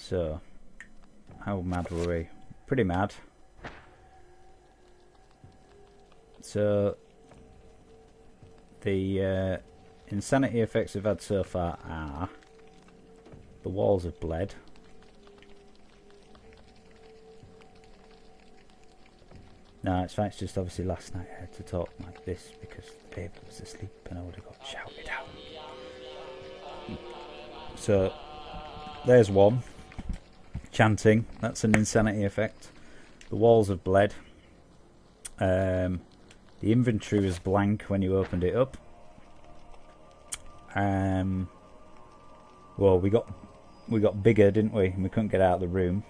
So, how mad were we? Pretty mad. So, the insanity effects we've had so far are the walls have bled. No, it's fine. It's just obviously last night I had to talk like this because the baby was asleep and I would have got shouted out. So, there's one. Chanting. That's an insanity effect. The walls have bled. The inventory was blank when you opened it up. Well, we got bigger, didn't we? And we couldn't get out of the room.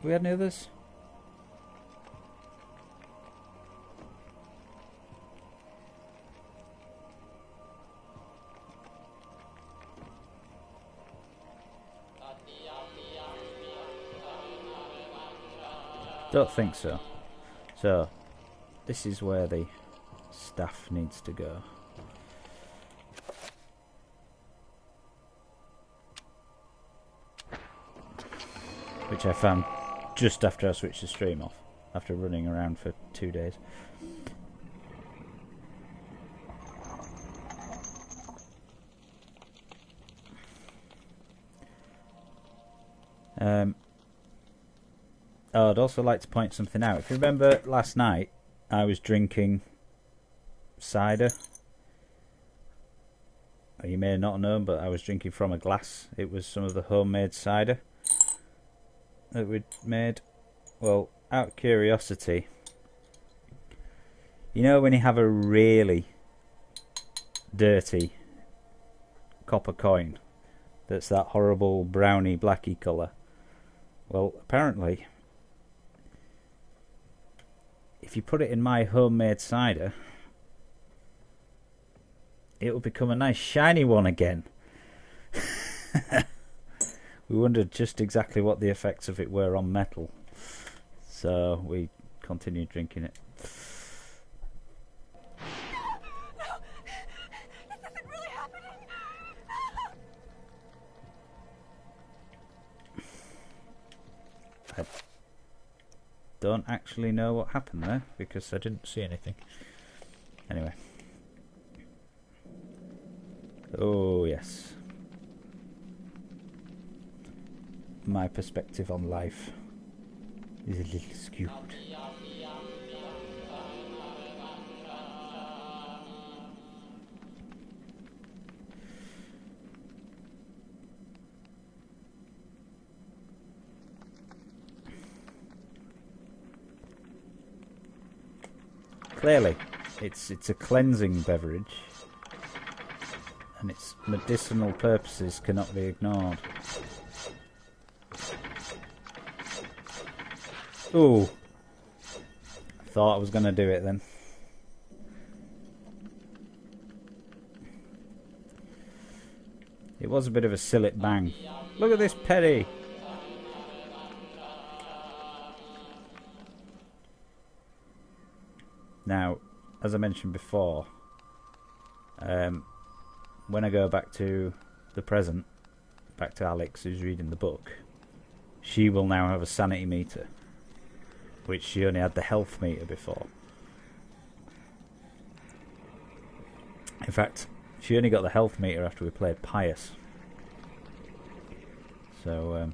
We had any others? Don't think so. So, this is where the staff needs to go. Which I found just after I switched the stream off, after running around for 2 days. I'd also like to point something out. If you remember last night, I was drinking cider. You may not know, but I was drinking from a glass. It was some of the homemade cider that we'd made. Well, out of curiosity, you know when you have a really dirty copper coin that's that horrible browny blacky colour? Well, apparently, if you put it in my homemade cider, it will become a nice shiny one again. We wondered just exactly what the effects of it were on metal, so we continued drinking it. No, this isn't really happening. I don't actually know what happened there because I didn't see anything. Anyway. Oh yes. My perspective on life is a little skewed. Clearly, it's a cleansing beverage, and its medicinal purposes cannot be ignored. Ooh. Thought I was going to do it then. It was a bit of a sillet bang. Look at this penny! Now, as I mentioned before, when I go back to the present, back to Alex who's reading the book, she will now have a sanity meter, which she only had the health meter before. In fact, she only got the health meter after we played Pious. So,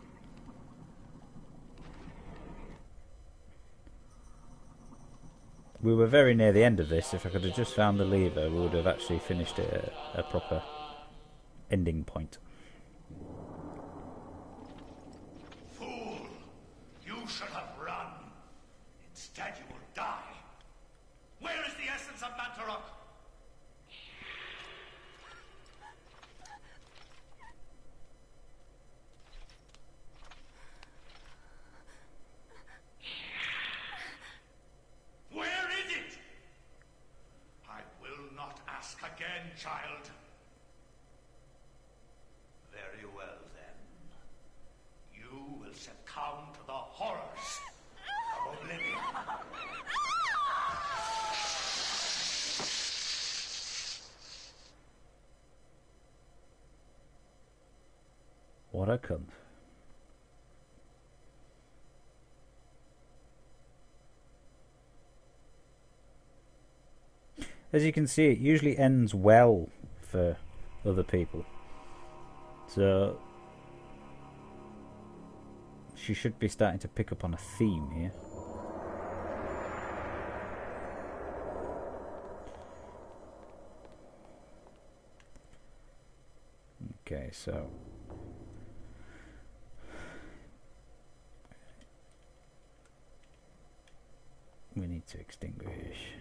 we were very near the end of this. If I could have just found the lever, we would have actually finished it at a proper ending point. Fool! You should have run. Instead you will die. Where is the essence of Mantarok? Where is it? I will not ask again, child. Very well, then. You will succumb to the horrors of oblivion. What a cunt. As you can see, it usually ends well for other people. So she should be starting to pick up on a theme here. Okay, so we need to extinguish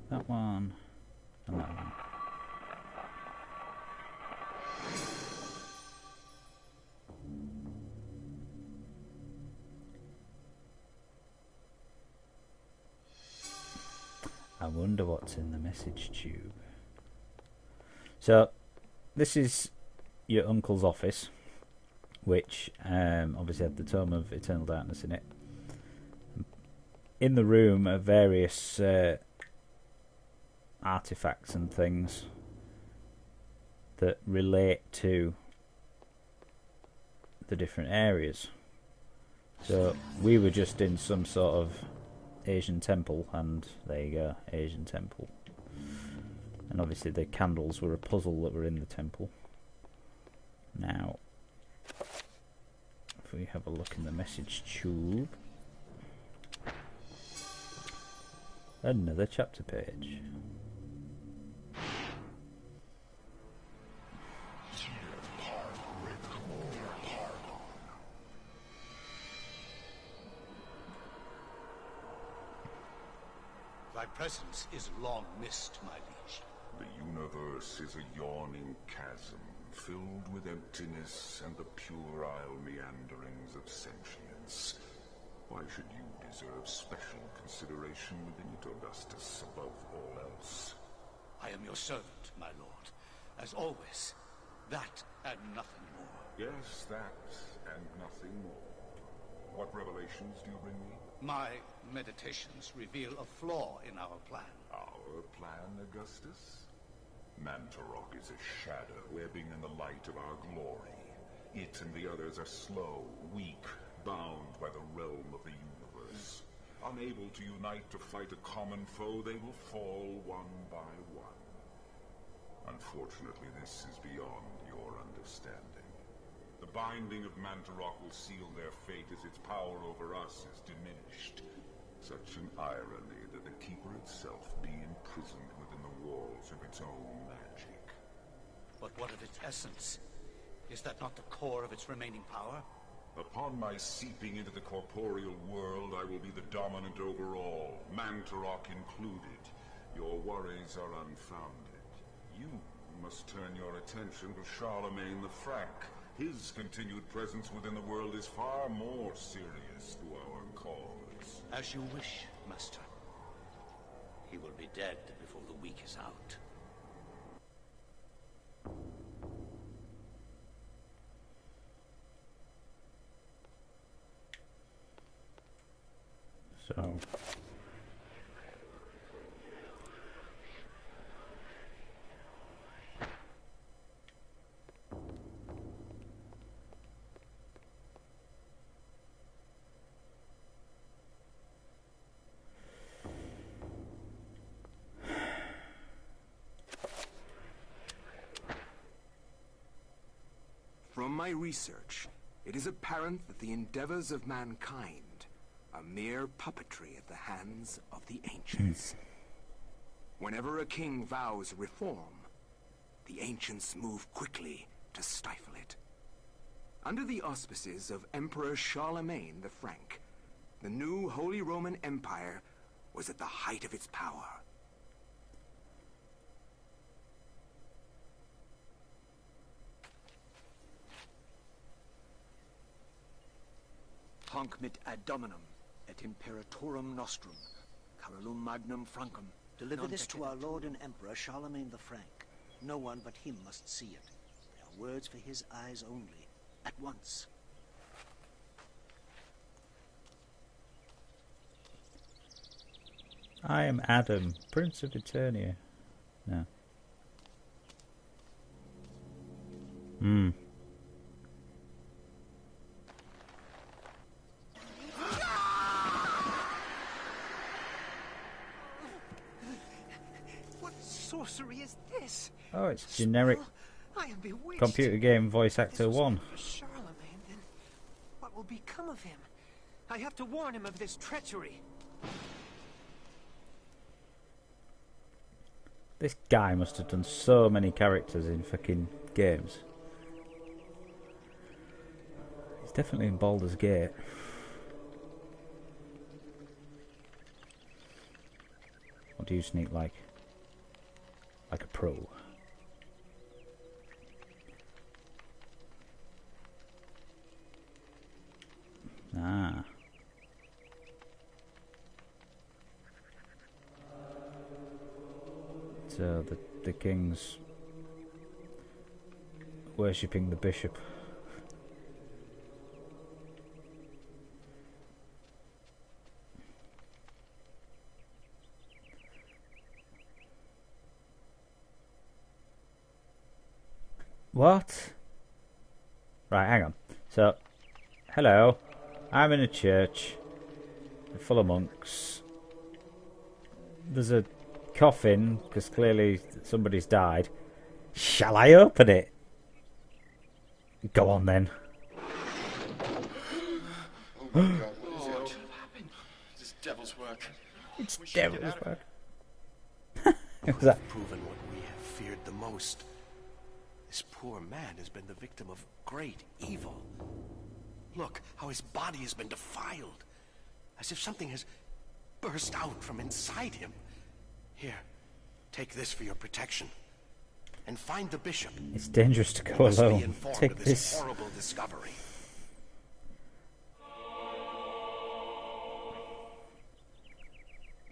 that one and that one. I wonder what's in the message tube. So this is your uncle's office, which obviously had the Tome of Eternal Darkness in it. In the room are various artifacts and things that relate to the different areas. So we were just in some sort of Asian temple, and there you go, Asian temple. And obviously the candles were a puzzle that were in the temple. Now, if we have a look in the message tube, another chapter page. Thy presence is long missed, my liege. The universe is a yawning chasm, filled with emptiness and the puerile meanderings of sentience. Why should you deserve special consideration within it, Augustus, above all else? I am your servant, my lord. As always. That and nothing more. Yes, that and nothing more. What revelations do you bring me? My meditations reveal a flaw in our plan. Our plan, Augustus? Mantarok is a shadow ebbing in the light of our glory. It and the others are slow, weak, bound by the realm of the universe. Unable to unite to fight a common foe, they will fall one by one. Unfortunately, this is beyond your understanding. The binding of Mantarok will seal their fate as its power over us is diminished. Such an irony that the Keeper itself be imprisoned within the walls of its own magic. But what of its essence? Is that not the core of its remaining power? Upon my seeping into the corporeal world, I will be the dominant over all, Mantarok included. Your worries are unfounded. You must turn your attention to Charlemagne the Frank. His continued presence within the world is far more serious to our cause. As you wish, Master. He will be dead before the week is out. So from my research, it is apparent that the endeavors of mankind are mere puppetry at the hands of the ancients. Whenever a king vows reform, the ancients move quickly to stifle it. Under the auspices of Emperor Charlemagne the Frank, the new Holy Roman Empire was at the height of its power. Hanc mit ad dominum et imperatorum nostrum, carolum magnum francum. Deliver this to our Lord and Emperor Charlemagne the Frank. No one but him must see it. They are words for his eyes only. At once. I am Adam, Prince of Eternia. No. sorcery is this? Oh, it's generic I am bewitched. computer game voice actor 1. For Charlemagne, then what will become of him? I have to warn him of this treachery. This guy must have done so many characters in fucking games. He's definitely in Baldur's Gate. What do you sneak like? Like a pro. Ah. So the king's worshipping the bishop. What? Right, hang on. So, hello. I'm in a church. Full of monks. There's a coffin, because clearly somebody's died. Shall I open it? Go on then. Oh my God, what is it? This devil's work. It's devil's work. What's that? Proven what we have feared the most. This poor man has been the victim of great evil. Look how his body has been defiled, as if something has burst out from inside him. Here, take this for your protection, and find the bishop. It's dangerous to go alone. Take this. Horrible discovery.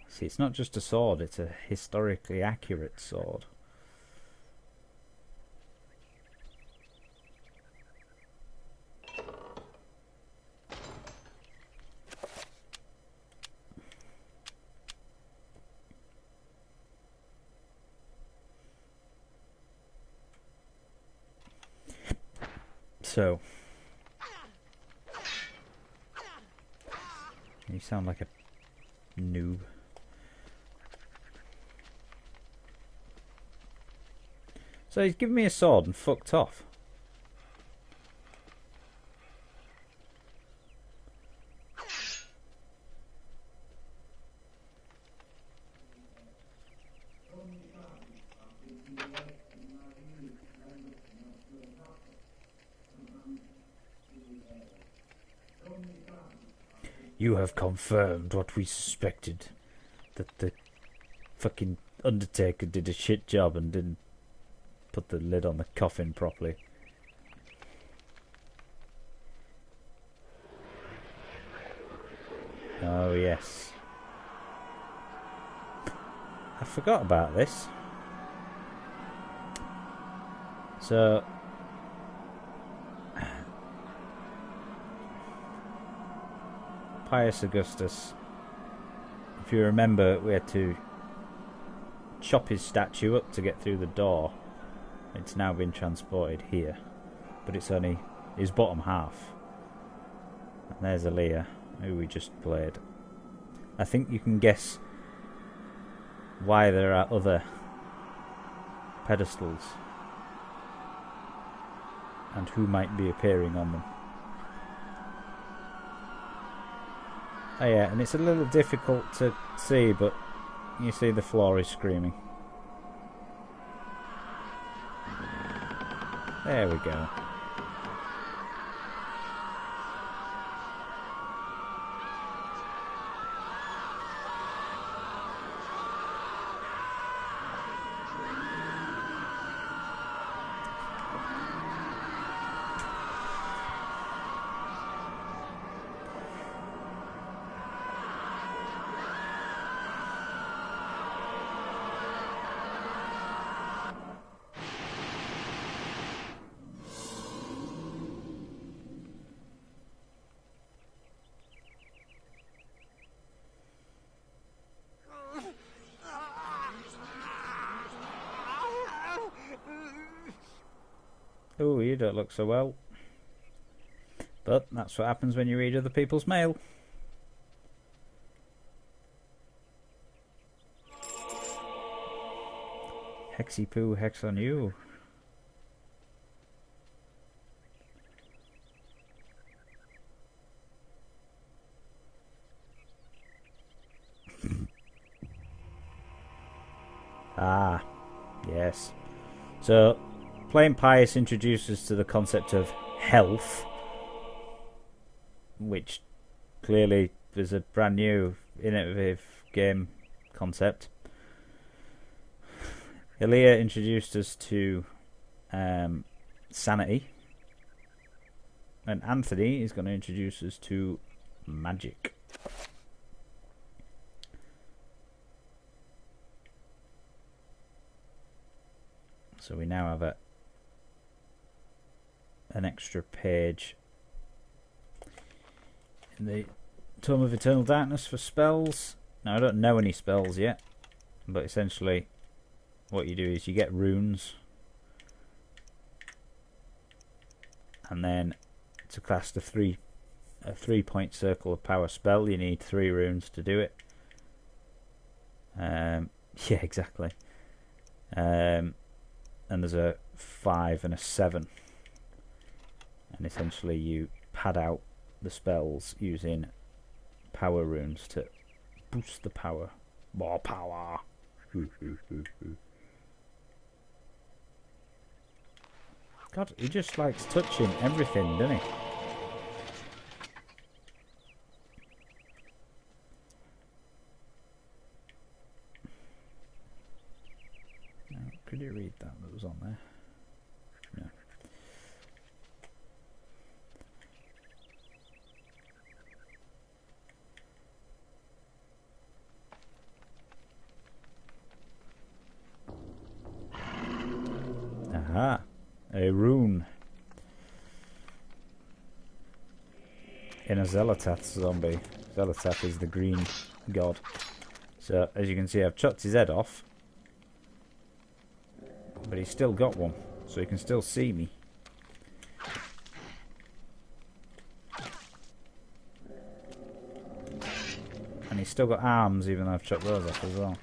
See, it's not just a sword; it's a historically accurate sword. So, you sound like a noob. So he's given me a sword and fucked off. You have confirmed what we suspected. That the fucking Undertaker did a shit job and didn't put the lid on the coffin properly. Oh yes. I forgot about this. So Pius Augustus, if you remember, we had to chop his statue up to get through the door. It's now been transported here, but it's only his bottom half. And there's Ellia, who we just played. I think you can guess why there are other pedestals and who might be appearing on them. Oh yeah, and it's a little difficult to see, but you see the floor is screaming. There we go. Oh, you don't look so well. But that's what happens when you read other people's mail. Hexy poo, hex on you. Ah, yes. So, playing Pious introduces to the concept of health, which clearly is a brand new, innovative game concept. Ellia introduced us to Sanity, and Anthony is going to introduce us to magic. So we now have an extra page in the Tome of Eternal Darkness for spells. Now I don't know any spells yet, but essentially what you do is you get runes, and then to cast a 3-point circle of power spell you need 3 runes to do it. Yeah, exactly. And there's a 5 and a 7, and essentially you pad out the spells using power runes to boost the power. More power. God, he just likes touching everything, doesn't he? Could you read that was on there? No. Aha, a rune in a Zelatath zombie. Zelatath is the green god. So as you can see, I've chopped his head off, but he's still got one, so he can still see me. And he's still got arms, even though I've chopped those off as well.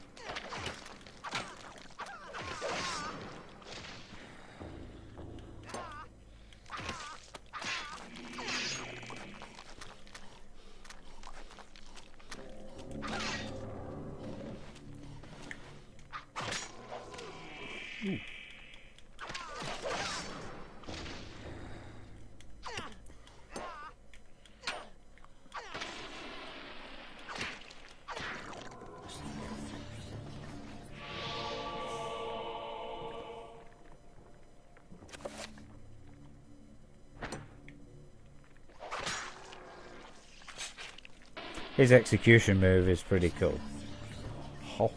His execution move is pretty cool. Oh.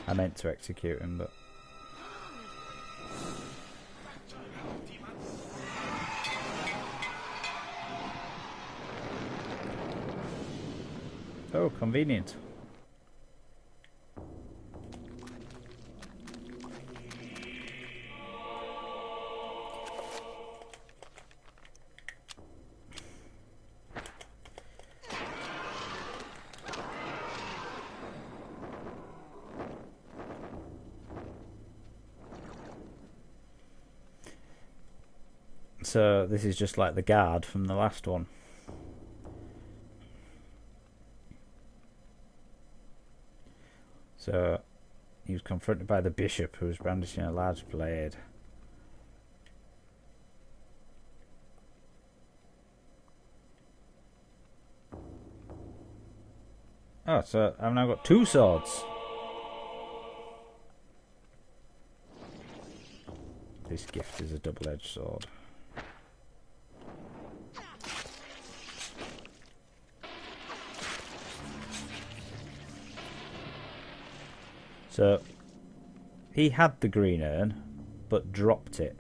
I meant to execute him, but... Oh, convenient. So this is just like the guard from the last one. So he was confronted by the bishop, who was brandishing a large blade. Oh, so I've now got 2 swords. This gift is a double-edged sword. So, he had the green urn, but dropped it.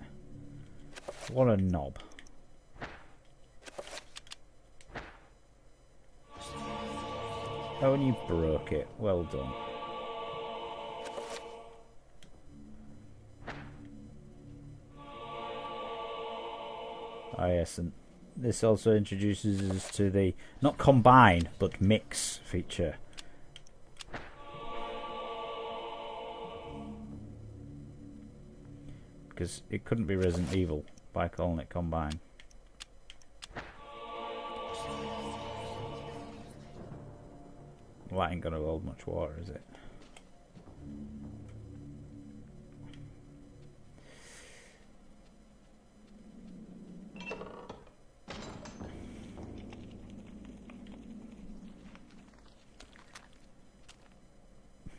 What a knob. Oh, and you broke it. Well done. Oh yes, and this also introduces us to the not combine but mix feature. Because it couldn't be Resident Evil by calling it combine. Well, that ain't gonna hold much water, is it?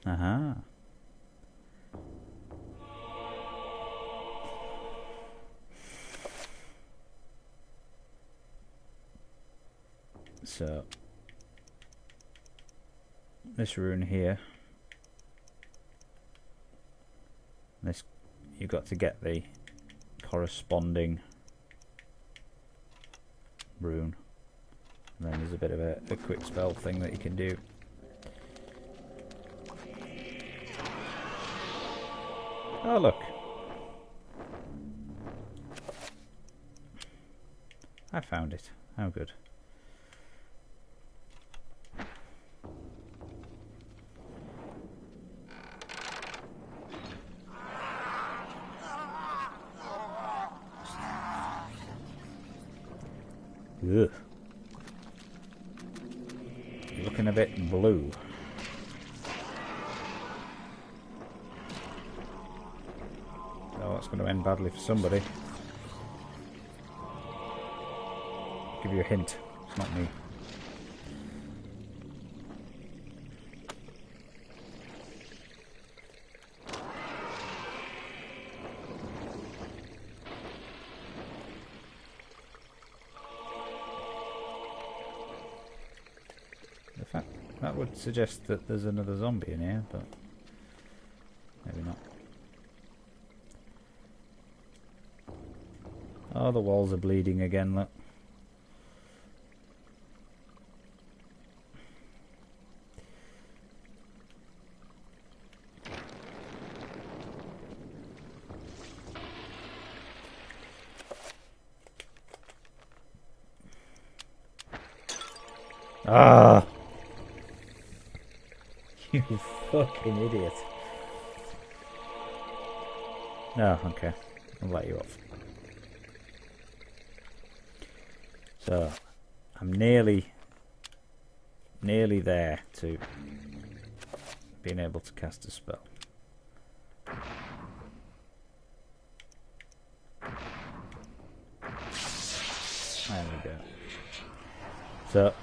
Aha. So this rune here, this you've got to get the corresponding rune, and then there's a bit of a quick spell thing that you can do. Oh look, I found it. How good. Ugh. You're looking a bit blue. Oh, that's going to end badly for somebody. Give you a hint. It's not me. That would suggest that there's another zombie in here, but maybe not. Oh, the walls are bleeding again, look. Ah! You fucking idiot. No, okay. I'll let you off. So, I'm nearly there to being able to cast a spell. There we go. So,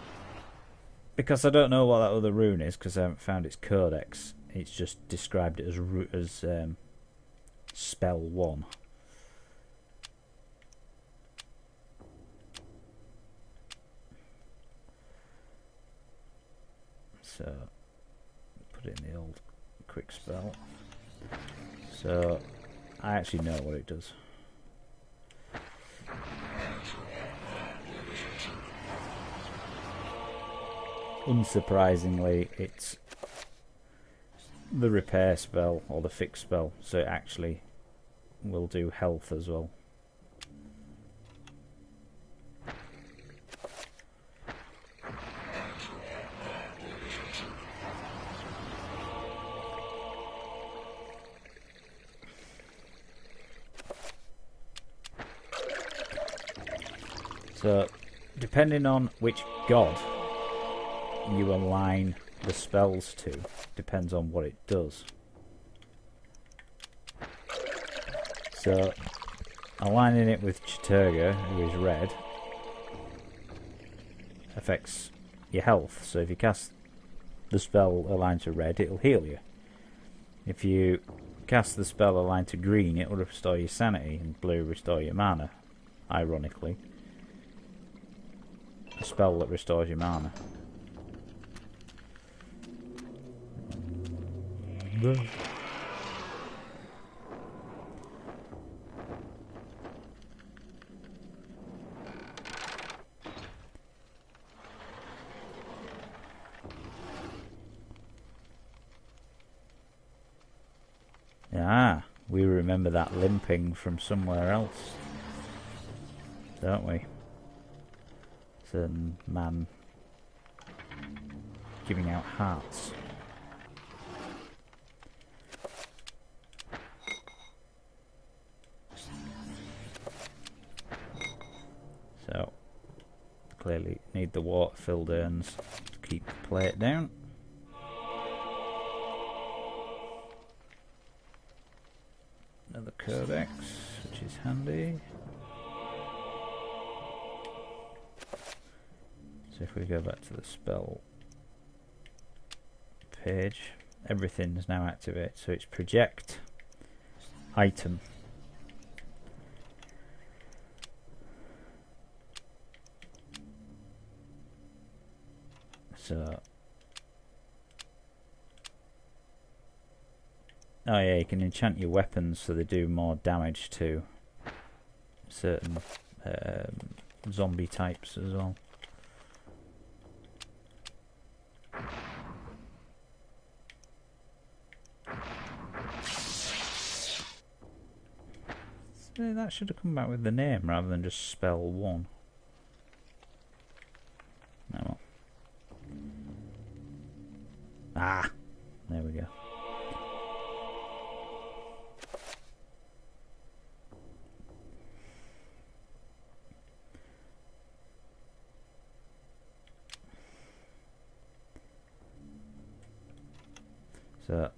because I don't know what that other rune is, because I haven't found its codex, it's just described it as spell 1. So, put it in the old quick spell. So, I actually know what it does. Unsurprisingly, it's the repair spell or the fix spell, so it actually will do health as well. So, depending on which god you align the spells to, depends on what it does. So, aligning it with Chiturga, who is red, affects your health. So if you cast the spell aligned to red, it'll heal you. If you cast the spell aligned to green, it will restore your sanity, and blue restore your mana. Ironically, a spell that restores your mana. Ah, we remember that limping from somewhere else. don't we? Certain man giving out hearts. So, clearly need the water-filled urns to keep the plate down. Another codex, which is handy. So if we go back to the spell page, everything is now activated. So it's project, item. So, oh yeah, you can enchant your weapons so they do more damage to certain zombie types as well. So that should have come back with the name rather than just spell 1. Oh well. Ah, there we go. So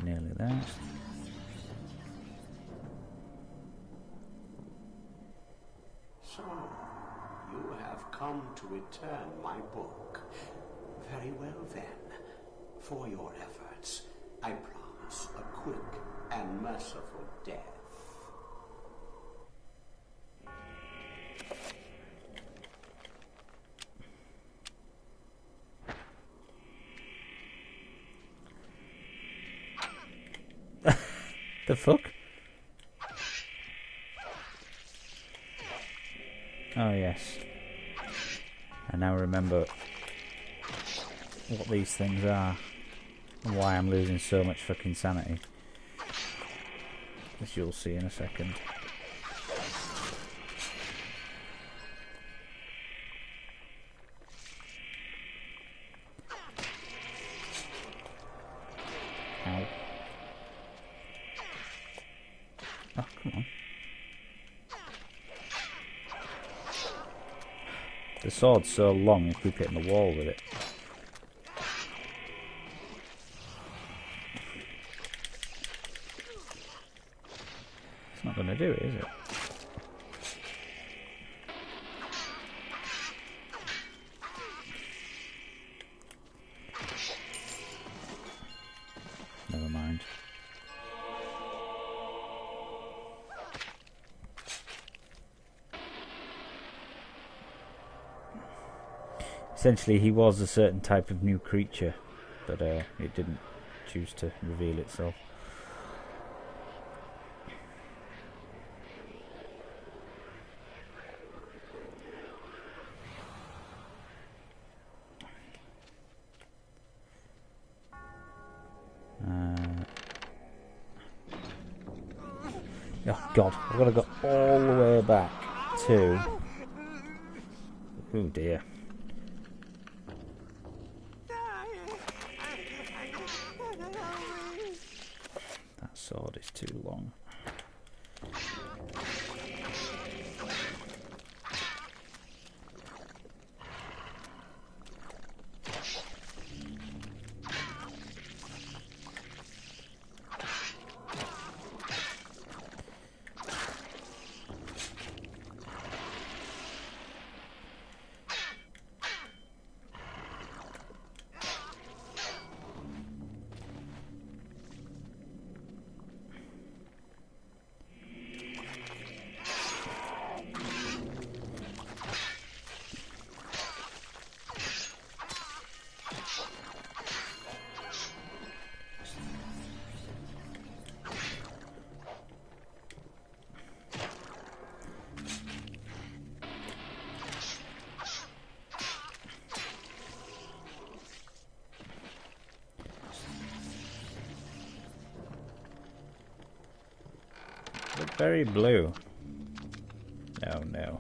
nearly there. So, you have come to return my book. Very well then. For your efforts, I promise a quick and merciful death. The fuck? Oh yes. I now remember what these things are and why I'm losing so much fucking sanity. As you'll see in a second. Ow. Oh, come on. The sword's so long you keep hitting the wall with it. It's not going to do it, is it? Never mind. Essentially, he was a certain type of new creature, but it didn't choose to reveal itself. Oh God, I've got to go all the way back to... Oh dear. That sword is too long. very blue. Oh no.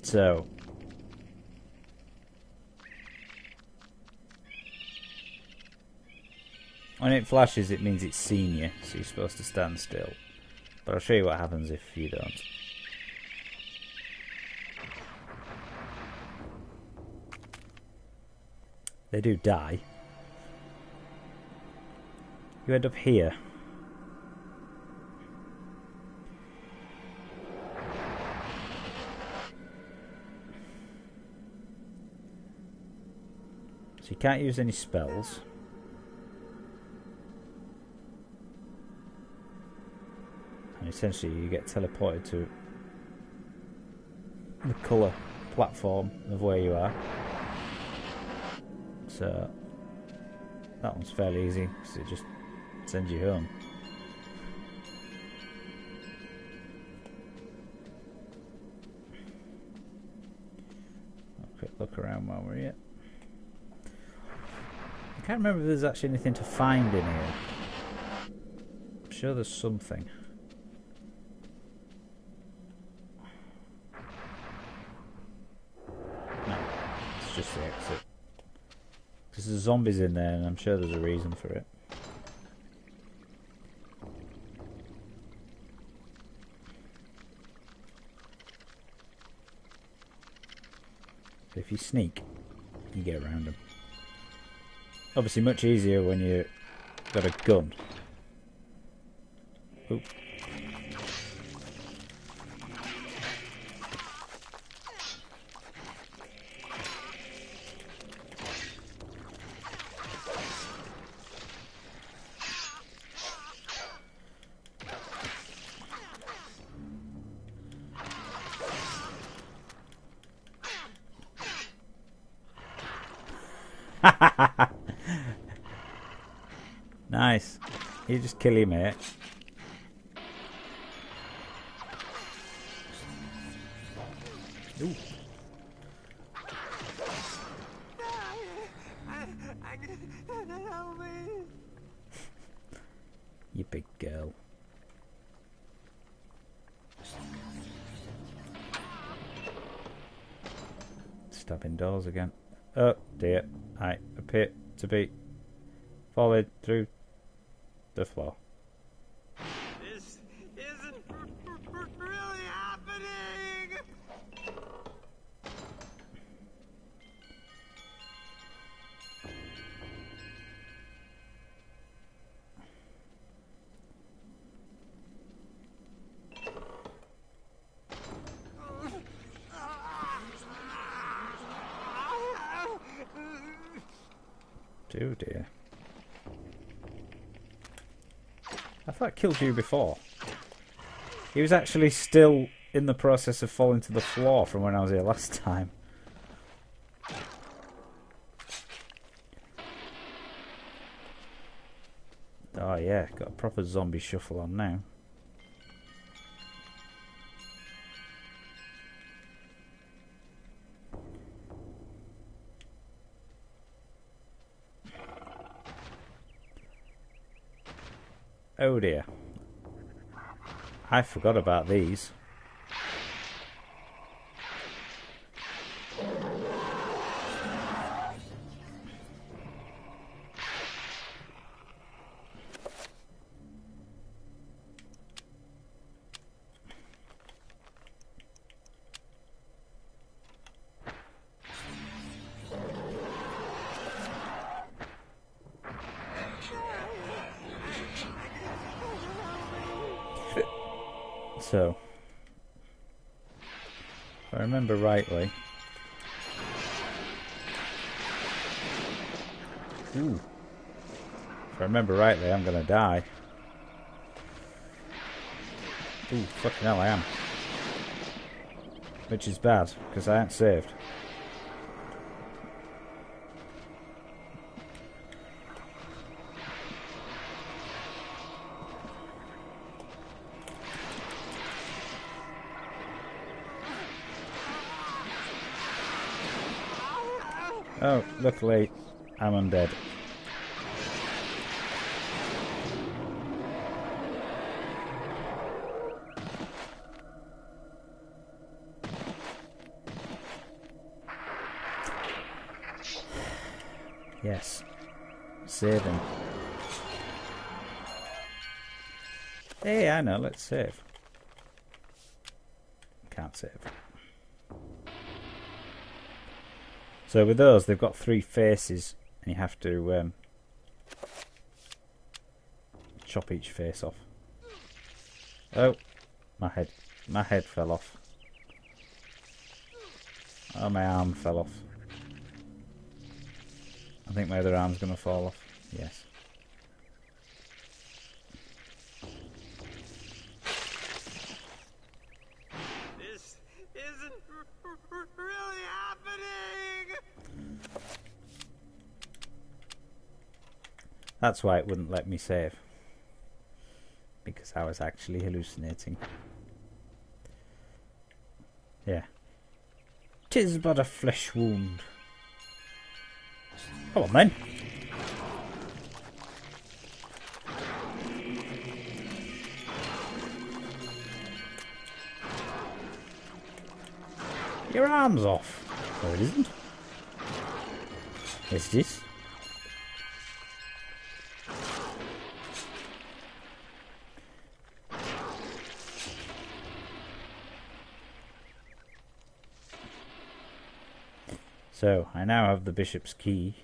So. When it flashes, it means it's seen you, so you're supposed to stand still. But I'll show you what happens if you don't. They do die. You end up here. So you can't use any spells. And essentially you get teleported to the colour platform of where you are. So that one's fairly easy because it just sends you home. A quick look around while we're here. I can't remember if there's actually anything to find in here. I'm sure there's something. No, it's just the exit. Because there's zombies in there and I'm sure there's a reason for it. But if you sneak, you get around them. Obviously much easier when you've got a gun. Oop. Nice. You just kill him, mate. Ooh. You big girl. Stabbing doors again. Oh dear. I appear to be falling through the floor. This isn't really happening! Oh dear. I thought I killed you before. He was actually still in the process of falling to the floor from when I was here last time. Oh yeah, got a proper zombie shuffle on now. Oh dear. I forgot about these. So, if I remember rightly, ooh, if I remember rightly, I'm gonna die. Ooh, fucking hell, I am. Which is bad, because I ain't saved. Oh, luckily, I'm undead. Yes. Saving. Hey, I know, let's save. Can't save. So with those, they've got 3 faces, and you have to chop each face off. Oh, my head fell off. Oh, my arm fell off. I think my other arm's going to fall off. Yes. This isn't really happening! That's why it wouldn't let me save. Because I was actually hallucinating. Yeah. 'Tis but a flesh wound. Come on then. Your arm's off. No, it isn't. Yes, it is. So, I now have the bishop's key.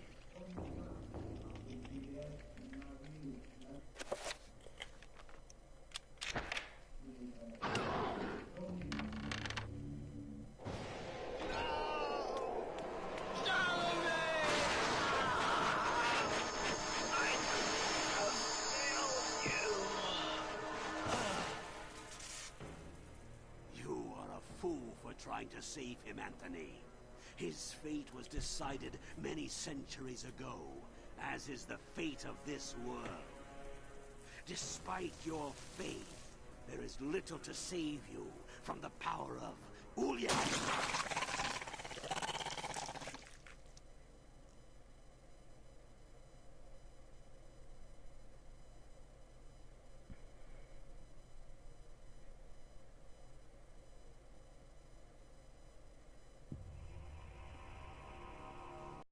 You are a fool for trying to save him, Anthony. His fate was decided many centuries ago, as is the fate of this world. Despite your faith, there is little to save you from the power of Ellia.